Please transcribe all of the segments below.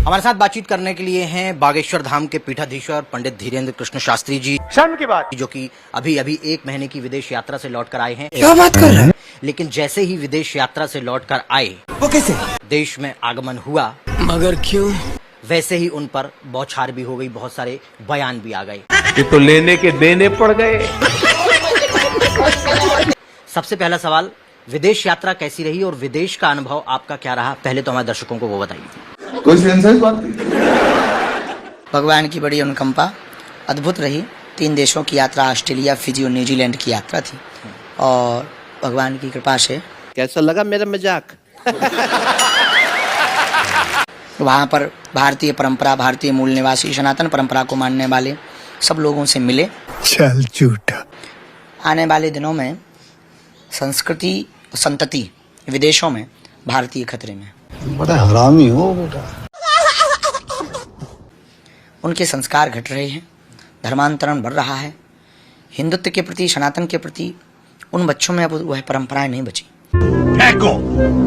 हमारे साथ बातचीत करने के लिए हैं बागेश्वर धाम के पीठाधीश्वर पंडित धीरेन्द्र कृष्ण शास्त्री जी, शर्म की बात, जो कि अभी 1 महीने की विदेश यात्रा से लौट कर आए हैं। क्या बात कर रहे हैं? लेकिन जैसे ही विदेश यात्रा से लौट कर आए, वो कैसे? देश में आगमन हुआ, मगर क्यों? वैसे ही उन पर बौछार भी हो गई, बहुत सारे बयान भी आ गए। ये तो लेने के देने पड़ गए। सबसे पहला सवाल, विदेश यात्रा कैसी रही और विदेश का अनुभव आपका क्या रहा? पहले तो हमारे दर्शकों को वो बताइए। कोई सेंस बात नहीं। भगवान की बड़ी अनुकंपा अद्भुत रही। 3 देशों की यात्रा, ऑस्ट्रेलिया, फिजी और न्यूजीलैंड की यात्रा थी और भगवान की कृपा से कैसा लगा मेरा मजाक? वहाँ पर भारतीय परंपरा, भारतीय मूल निवासी, सनातन परंपरा को मानने वाले सब लोगों से मिले। चल झूठा। आने वाले दिनों में संस्कृति संतति विदेशों में भारतीय खतरे में। बड़ा हरामी हो बेटा। उनके संस्कार घट रहे हैं, धर्मांतरण बढ़ रहा है। हिंदुत्व के प्रति, सनातन के प्रति उन बच्चों में अब वह परंपराएं नहीं बची। फेंको,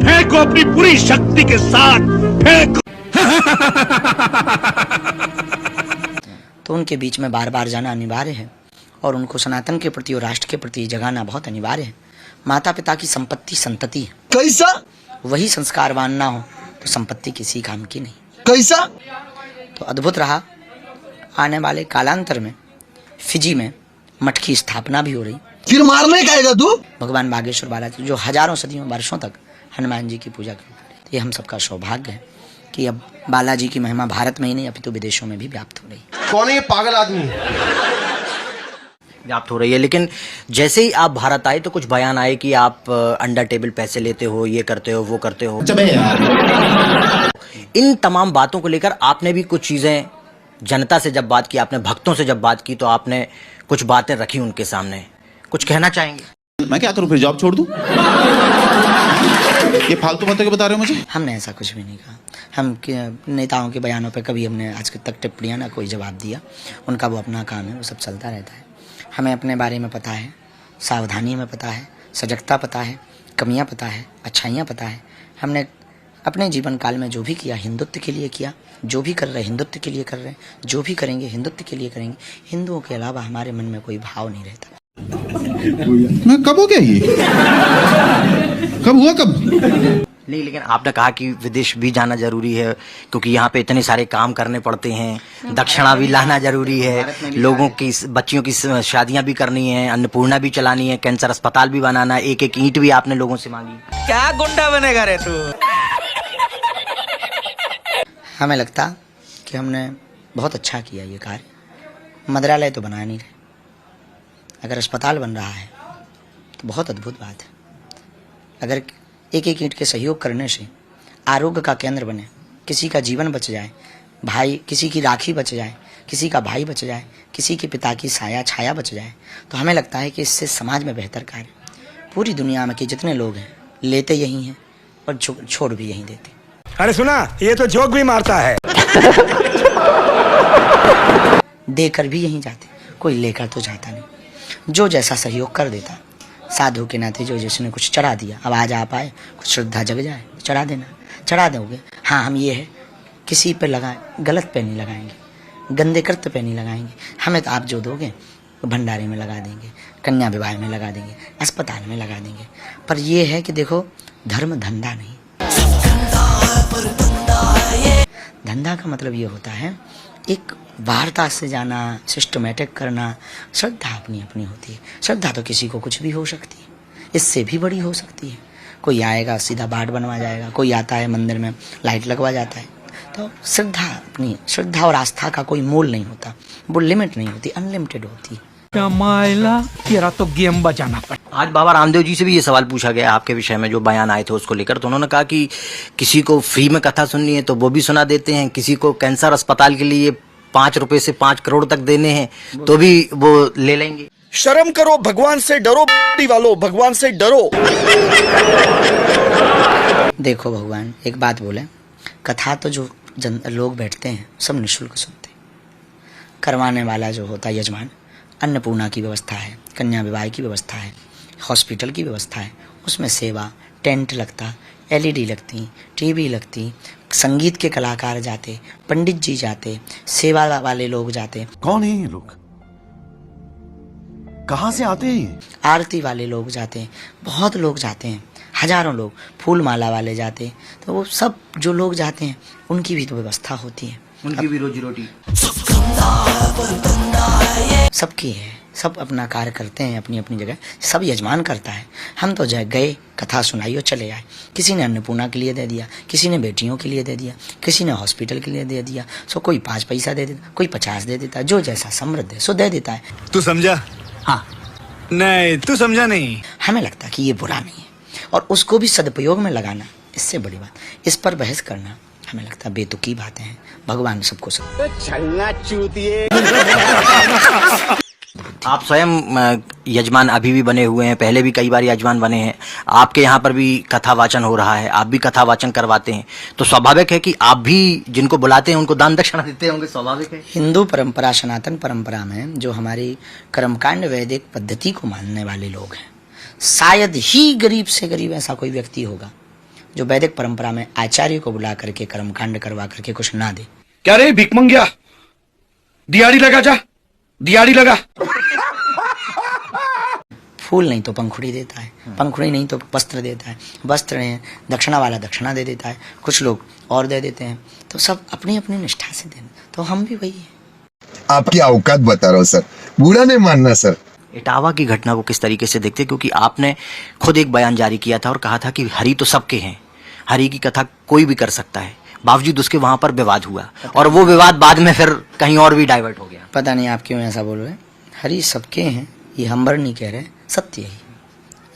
फेंको अपनी पूरी शक्ति के साथ फेंको। तो उनके बीच में बार बार जाना अनिवार्य है और उनको सनातन के प्रति और राष्ट्र के प्रति जगाना बहुत अनिवार्य है। माता पिता की संपत्ति संतति है। कैसा? वही संस्कारवान ना हो तो संपत्ति किसी काम की नहीं। कैसा? तो अद्भुत रहा। आने वाले कालांतर में फिजी में मठ की स्थापना भी हो रही। फिर मारने का आएगा तू? भगवान बागेश्वर बालाजी जो हजारों सदियों वर्षों तक हनुमान जी की पूजा करते रहे, ये हम सबका सौभाग्य है कि अब बालाजी की महिमा भारत में ही नहीं अपितु विदेशों में भी व्याप्त हो रही है। कौन है ये पागल आदमी? व्याप्त हो रही है। लेकिन जैसे ही आप भारत आए तो कुछ बयान आए कि आप अंडर टेबल पैसे लेते हो, ये करते हो, वो करते हो। इन तमाम बातों को लेकर आपने भी कुछ चीजें जनता से जब बात की, आपने भक्तों से जब बात की, तो आपने कुछ बातें रखी उनके सामने। कुछ कहना चाहेंगे? मैं क्या करूं, फिर जॉब छोड़ दूं? ये फालतू बातें क्यों बता रहे हो मुझे? हमने ऐसा कुछ भी नहीं कहा। हम नेताओं के बयानों पर कभी हमने आज तक टिप्पणियां ना कोई जवाब दिया। उनका वो अपना काम है, वो सब चलता रहता है। हमें अपने बारे में पता है, सावधानी में पता है, सजगता पता है, कमियां पता है, अच्छाइयां पता है। हमने अपने जीवन काल में जो भी किया हिंदुत्व के लिए किया, जो भी कर रहे हिंदुत्व के लिए कर रहे हैं, जो भी करेंगे हिंदुत्व के लिए करेंगे। हिंदुओं के अलावा हमारे मन में कोई भाव नहीं रहता। मैं कब हो गया ये? कब हुआ कब? नहीं, लेकिन आपने कहा कि विदेश भी जाना जरूरी है क्योंकि यहाँ पे इतने सारे काम करने पड़ते हैं, दक्षिणा भी लाना जरूरी है, लोगों की बच्चियों की शादियां भी करनी है, अन्नपूर्णा भी चलानी है, कैंसर अस्पताल भी बनाना है, एक ईंट भी आपने लोगों से मांगी। क्या गुंडा बनेगा रे तू? हमें लगता कि हमने बहुत अच्छा किया ये कार्य। मंदिरालय तो बना नहीं रहे, अगर अस्पताल बन रहा है तो बहुत अद्भुत बात है। अगर एक ईंट के सहयोग करने से आरोग्य का केंद्र बने, किसी का जीवन बच जाए, भाई किसी की राखी बच जाए, किसी का भाई बच जाए, किसी के पिता की साया छाया बच जाए, तो हमें लगता है कि इससे समाज में बेहतर कार्य। पूरी दुनिया में के जितने लोग हैं लेते यही हैं और छोड़ भी यही देते। अरे सुना, ये तो जोक भी मारता है। देकर भी यहीं जाते, कोई लेकर तो जाता नहीं। जो जैसा सहयोग कर देता, साधु के नाते जो जिसने कुछ चढ़ा दिया, अब आज आप आए, कुछ श्रद्धा जग जाए, चढ़ा देना, चढ़ा दोगे। हाँ, हम ये है किसी पे लगाए गलत पे नहीं लगाएंगे, गंदे कृत्य पे नहीं लगाएंगे। हमें तो आप जो दोगे भंडारे में लगा देंगे, कन्या विवाह में लगा देंगे, अस्पताल में लगा देंगे। पर ये है कि देखो, धर्म धंधा नहीं। धंधा का मतलब ये होता है एक वार्ता से जाना, सिस्टमेटिक करना। श्रद्धा अपनी अपनी होती है। श्रद्धा तो किसी को कुछ भी हो सकती है, इससे भी बड़ी हो सकती है। कोई आएगा सीधा बाट बनवा जाएगा, कोई आता है मंदिर में लाइट लगवा जाता है। तो श्रद्धा अपनी, श्रद्धा और आस्था का कोई मोल नहीं होता, वो लिमिट नहीं होती, अनलिमिटेड होती है। तेरा तो गेम बजाना पड़ा। आज बाबा रामदेव जी से भी ये सवाल पूछा गया आपके विषय में, जो बयान आए थे उसको लेकर, तो उन्होंने कहा कि किसी को फ्री में कथा सुननी है तो वो भी सुना देते हैं, किसी को कैंसर अस्पताल के लिए 5 रुपए से 5 करोड़ तक देने हैं तो भी वो ले लेंगे। शर्म करो, भगवान से डरो वालों, भगवान से डरो। देखो भगवान एक बात बोले, कथा तो जो लोग बैठते हैं सब निःशुल्क सुनते हैं। करवाने वाला जो होता है यजमान, अन्नपूर्णा की व्यवस्था है, कन्या विवाह की व्यवस्था है, हॉस्पिटल की व्यवस्था है, उसमें सेवा, टेंट लगता, LED लगती, टीवी लगती, संगीत के कलाकार जाते, पंडित जी जाते, सेवा वाले लोग जाते, कौन है ये लोग? कहां से आते हैं? आरती वाले लोग जाते हैं, बहुत लोग जाते हैं, हजारों लोग, फूल माला वाले जाते हैं। तो वो सब जो लोग जाते हैं उनकी भी तो व्यवस्था होती है, उनकी भी रोजी रोटी सबकी है, सब अपना कार्य करते हैं अपनी अपनी जगह, सब यजमान करता है। हम तो गए, कथा सुनाई और चले आए। किसी ने अन्नपूर्णा के लिए दे दिया, किसी ने बेटियों के लिए दे दिया, किसी ने हॉस्पिटल के लिए दे दिया। सो कोई 5 पैसा दे देता, कोई 50 दे देता, जो जैसा समृद्ध है सो दे देता है। तू समझा? हाँ। नहीं, तू समझा नहीं। हमें लगता है कि ये बुरा नहीं है, और उसको भी सदुपयोग में लगाना इससे बड़ी बात, इस पर बहस करना हमें लगता है बेतुकी बातें हैं। भगवान सबको सब। आप स्वयं यजमान अभी भी बने हुए हैं, पहले भी कई बार यजमान बने हैं। आपके यहाँ पर भी कथा वाचन हो रहा है, आप भी कथा वाचन करवाते हैं, तो स्वाभाविक है कि आप भी जिनको बुलाते हैं उनको दान दक्षिणा देते होंगे, स्वाभाविक है। हिंदू परंपरा, सनातन परंपरा में जो हमारी कर्मकांड वैदिक पद्धति को मानने वाले लोग हैं, शायद ही गरीब से गरीब ऐसा कोई व्यक्ति होगा जो वैदिक परंपरा में आचार्य को बुला करके कर्मकांड करवा करके कुछ ना दे। क्या रे भिख मंगिया, दिहाड़ी लगा जा, दिहाड़ी लगा। फूल नहीं तो पंखुड़ी देता है, पंखुड़ी नहीं तो वस्त्र देता है, वस्त्र नहीं दक्षिणा वाला दक्षिणा दे देता है, कुछ लोग और दे देते हैं। तो सब अपनी अपनी निष्ठा से देना, तो हम भी वही है। आपकी औकात बता रहा हूँ सर, बुरा नहीं मानना सर। इटावा की घटना को किस तरीके से देखते, क्योंकि आपने खुद एक बयान जारी किया था और कहा था कि हरि तो सबके हैं, हरि की कथा कोई भी कर सकता है, बावजूद उसके वहां पर विवाद हुआ और वो विवाद बाद में फिर कहीं और भी डाइवर्ट हो गया। पता नहीं आप क्यों ऐसा बोल रहे हैं। हरि सबके हैं, ये हम बर नहीं कह रहे, सत्य ही।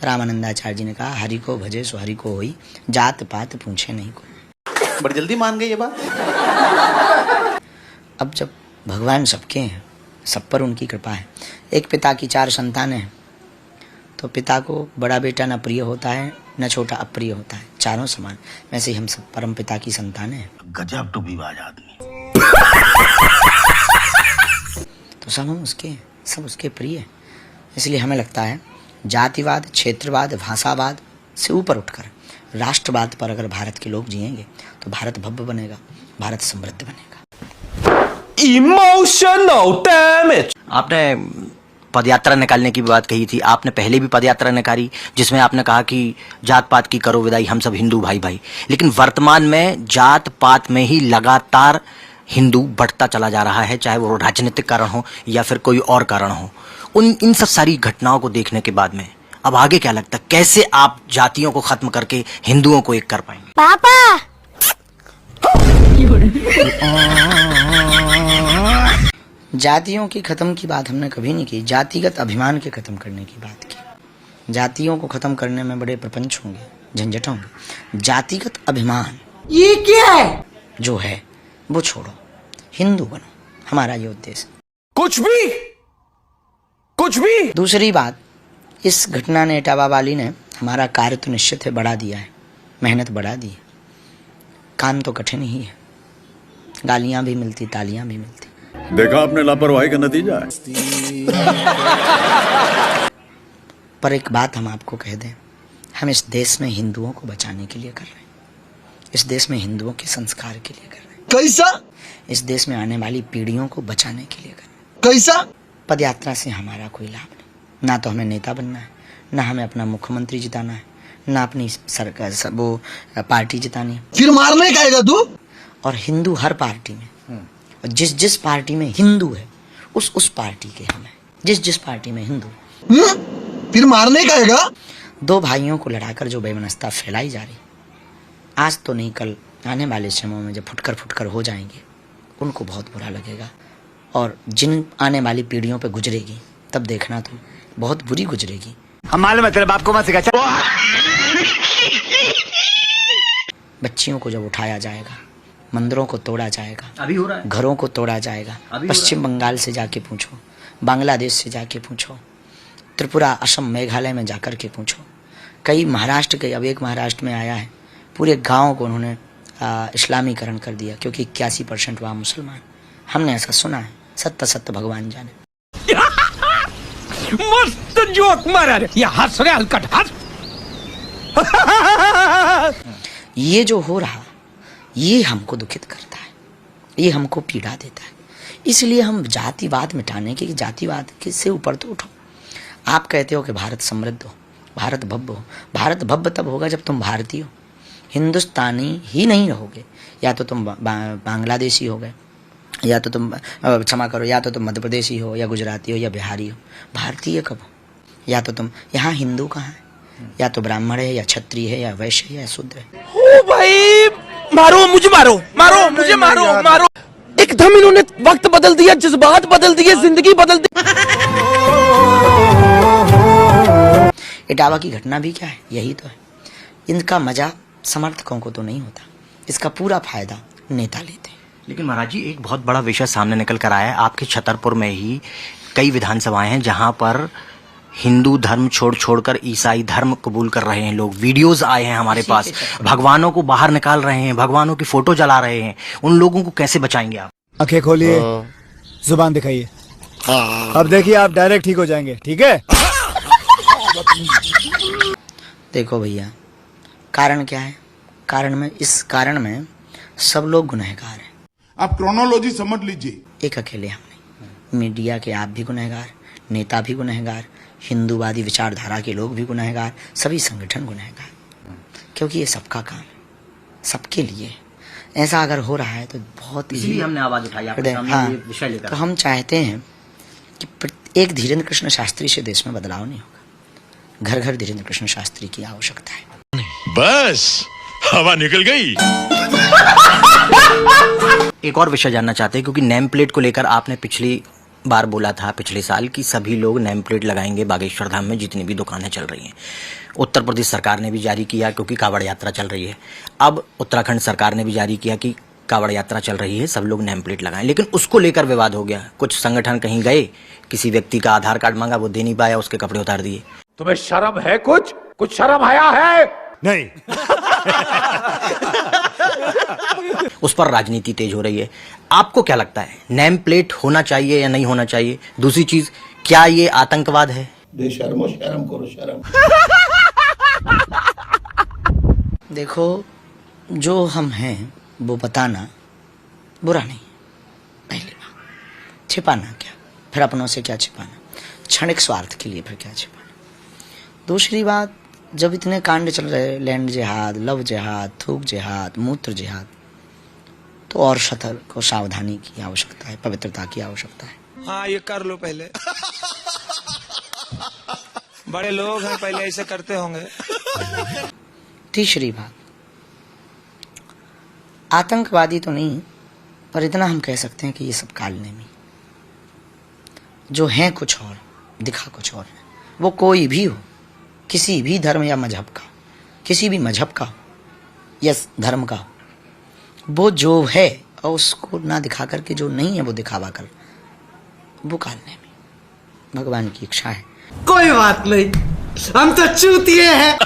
रामानंदाचार्य जी ने कहा, हरि को भजे सो हरि को होई, जात पात पूछे नहीं कोई। बड़ी जल्दी मान गए ये बात। अब जब भगवान सबके हैं, सब पर उनकी कृपा है। एक पिता की 4 संतानें हैं, तो पिता को बड़ा बेटा न प्रिय होता है न छोटा अप्रिय होता है, चारों समान। वैसे ही हम सब परम पिता की संतानें हैं। गजब तो विवाद आदमी। तो सब हम उसके हैं, सब उसके प्रिय हैं। इसलिए हमें लगता है जातिवाद, क्षेत्रवाद, भाषावाद से ऊपर उठकर राष्ट्रवाद पर अगर भारत के लोग जिएंगे तो भारत भव्य बनेगा, भारत समृद्ध बनेगा। Emotional damage. आपने पदयात्रा निकालने की बात कही थी, आपने पहले भी पदयात्रा निकाली जिसमें आपने कहा कि जात पात की करो विदाई, हम सब हिंदू भाई भाई। लेकिन वर्तमान में जात पात में ही लगातार हिंदू बढ़ता चला जा रहा है, चाहे वो राजनीतिक कारण हो या फिर कोई और कारण हो। इन सब सारी घटनाओं को देखने के बाद में अब आगे क्या लगता है, कैसे आप जातियों को खत्म करके हिंदुओं को एक कर पाएंगे? पापा जातियों की खत्म की बात हमने कभी नहीं की, जातिगत अभिमान के खत्म करने की बात की। जातियों को खत्म करने में बड़े प्रपंच होंगे, झंझट होंगे। जातिगत अभिमान ये क्या है? जो है वो छोड़ो, हिंदू बनो, हमारा ये उद्देश्य। कुछ भी। दूसरी बात, इस घटना ने, इटावा वाली ने हमारा कार्य तो निश्चित है बढ़ा दिया है, मेहनत बढ़ा दी है। काम तो कठिन ही है, गालियां भी मिलती, तालियां भी मिलती। देखा आपने लापरवाही का नतीजा है। पर एक बात हम आपको कह दें, हम इस देश में हिंदुओं को बचाने के लिए कर रहे हैं, इस देश में हिंदुओं के संस्कार के लिए कर रहे हैं। कैसा? इस देश में आने वाली पीढ़ियों को बचाने के लिए कर रहे हैं। कैसा? पदयात्रा से हमारा कोई लाभ नहीं। ना तो हमें नेता बनना है, ना हमें अपना मुख्यमंत्री जिताना है, ना अपनी सरकार वो पार्टी जितानी है। फिर मारने का आएगा तू? और हिंदू हर पार्टी में, और जिस पार्टी में हिंदू है उस पार्टी के हम हैं, जिस पार्टी में हिंदू है। फिर मारने का आएगा? 2 भाइयों को लड़ाकर जो बेमनस्ता फैलाई जा रही, आज तो नहीं कल आने वाले समयों में जब फुटकर हो जाएंगे, उनको बहुत बुरा लगेगा। और जिन आने वाली पीढ़ियों पे गुजरेगी, तब देखना तो बहुत बुरी गुजरेगी। हम मालूम है तेरे बाप को मत सिखा। बच्चियों को जब उठाया जाएगा, मंदिरों को तोड़ा जाएगा, अभी हो रहा है, घरों को तोड़ा जाएगा। पश्चिम बंगाल से जाके पूछो, बांग्लादेश से जाके पूछो, त्रिपुरा, असम, मेघालय में जाकर के पूछो, कई महाराष्ट्र के, अब एक महाराष्ट्र में आया है, पूरे गांव को उन्होंने इस्लामीकरण कर दिया, क्योंकि 81% वहाँ मुसलमान। हमने ऐसा सुना है, सत्य भगवान जाने। मस्त जोक मारा रे, ये हंस रहे हलकट हंस। ये जो हो रहा, ये हमको दुखित करता है, ये हमको पीड़ा देता है। इसलिए हम जातिवाद मिटाने के, जातिवाद के से ऊपर तो उठो। आप कहते हो कि भारत समृद्ध हो, भारत भव्य हो। भारत भव्य तब होगा जब तुम भारतीय हो, हिंदुस्तानी ही नहीं रहोगे। या तो तुम बांग्लादेशी हो गए, या तो तुम क्षमा करो, या तो तुम मध्य प्रदेशी हो, या गुजराती हो, या बिहारी हो। भारतीय कब हो? या तो तुम यहाँ हिंदू कहाँ है, या तो ब्राह्मण है, या क्षत्रिय है, या वैश्य है, या शूद्र है। ओ भाई, मारो मुझे, मारो मारो मुझे, मारो मारो। एकदम इन्होंने वक्त बदल दिया, जज्बात बदल दिए, जिंदगी बदल दी। इटावा की घटना भी क्या है? यही तो है। इनका मजा समर्थकों को तो नहीं होता, इसका पूरा फायदा नेता लेते हैं। लेकिन महाराज जी, एक बहुत बड़ा विषय सामने निकल कर आया है। आपके छतरपुर में ही कई विधानसभाएं हैं जहां पर हिंदू धर्म छोड़कर ईसाई धर्म कबूल कर रहे हैं लोग। वीडियोस आए हैं हमारे पास, भगवानों को बाहर निकाल रहे हैं, भगवानों की फोटो जला रहे हैं। उन लोगों को कैसे बचाएंगे आप? आंखें खोलिए, जुबान दिखाइए। अब देखिए, आप डायरेक्ट ठीक हो जाएंगे, ठीक है? देखो भैया, कारण क्या है? इस कारण में सब लोग गुनहगार हैं। आप क्रोनोलॉजी समझ लीजिए। एक अकेले हम नहीं, मीडिया के आप भी गुनहगार, नेता भी गुनहगार, हिंदूवादी विचारधारा के लोग भी गुनहगार, सभी संगठन गुनहगार। क्योंकि ये सबका काम है, सबके लिए। ऐसा अगर हो रहा है तो बहुत ही हमने आवाज उठाई आपके सामने हाँ, ये विषय लेकर। तो हम चाहते हैं कि एक धीरेन्द्र कृष्ण शास्त्री से देश में बदलाव नहीं होगा। घर घर धीरेन्द्र कृष्ण शास्त्री की आवश्यकता है। बस हवा निकल गई। एक और विषय जानना चाहते हैं, क्योंकि नेम प्लेट को लेकर आपने पिछली बार बोला था, पिछले साल, कि सभी लोग नेम प्लेट लगाएंगे बागेश्वर धाम में जितनी भी दुकानें चल रही हैं। उत्तर प्रदेश सरकार ने भी जारी किया, क्योंकि कावड़ यात्रा चल रही है। अब उत्तराखंड सरकार ने भी जारी किया कि कावड़ यात्रा चल रही है, सब लोग नेम प्लेट लगाएं। लेकिन उसको लेकर विवाद हो गया। कुछ संगठन कहीं गए, किसी व्यक्ति का आधार कार्ड मांगा, वो दे नहीं पाया, उसके कपड़े उतार दिए। तुम्हें शर्म है? कुछ शर्म आया है? नहीं। उस पर राजनीति तेज हो रही है। आपको क्या लगता है, नेम प्लेट होना चाहिए या नहीं होना चाहिए? दूसरी चीज, क्या ये आतंकवाद है? बेशर्मो, शर्म करो, शर्म। देखो, जो हम हैं वो बताना बुरा नहीं। पहली बात, छिपाना क्या? फिर अपनों से क्या छिपाना? क्षणिक स्वार्थ के लिए फिर क्या छिपाना? दूसरी बात, जब इतने कांड चल रहे, लैंड जिहाद, लव जिहाद, थूक जिहाद, मूत्र जिहाद, तो और सतर्क और सावधानी की आवश्यकता है, पवित्रता की आवश्यकता है। हाँ, ये कर लो पहले। बड़े लोग हैं, पहले ऐसे करते होंगे। तीसरी बात, आतंकवादी तो नहीं, पर इतना हम कह सकते हैं कि ये सब कालनेमी, जो हैं कुछ और, दिखा कुछ और है। वो कोई भी हो, किसी भी धर्म या मजहब का, किसी भी मजहब का हो या धर्म का हो, वो जो है और उसको ना दिखा करके जो नहीं है वो दिखावा कर, वो कालनेमी। भगवान की इच्छा है। कोई बात नहीं, हम तो चूतिए हैं।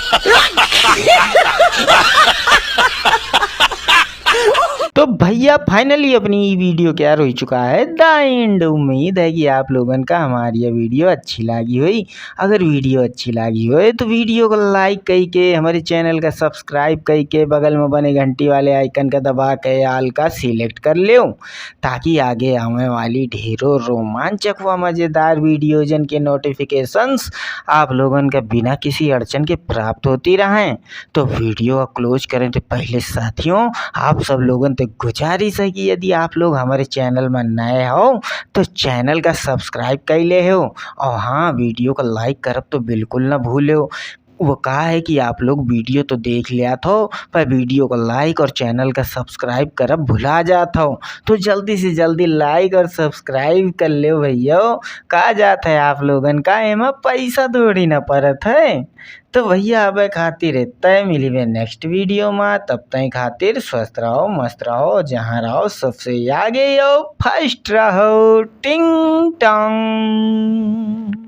तो भैया फाइनली अपनी वीडियो तैयार हो चुका है द एंड। उम्मीद है कि आप लोगों का हमारी ये वीडियो अच्छी लगी हुई। अगर वीडियो अच्छी लगी हो तो वीडियो को लाइक करके, हमारे चैनल का सब्सक्राइब करके, बगल में बने घंटी वाले आइकन का दबा के आल का सिलेक्ट कर लो, ताकि आगे आने वाली ढेरों रोमांचक व मज़ेदार वीडियो जिनके नोटिफिकेशंस आप लोगों का बिना किसी अड़चन के प्राप्त होती रहें। तो वीडियो को क्लोज करें तो पहले साथियों, आप सब लोगों से गुजारिश है कि यदि आप लोग हमारे चैनल में नए हो तो चैनल का सब्सक्राइब कर ले हो, और हाँ, वीडियो को लाइक करब तो बिल्कुल ना भूलो। वो कहा है कि आप लोग वीडियो तो देख लिया था, पर वीडियो को लाइक और चैनल का सब्सक्राइब करब भुला जाता हो, तो जल्दी से जल्दी लाइक और सब्सक्राइब कर ले भैया। कहा जाता है आप लोगन का एमा पैसा थोड़ी ना पड़त है। तो भैया अब खातिर तय मिली वे नेक्स्ट वीडियो में, तब तक खातिर स्वस्थ रहो, मस्त रहो, जहाँ रहो सबसे आगे हो, फर्स्ट रहो, टिंग टोंग।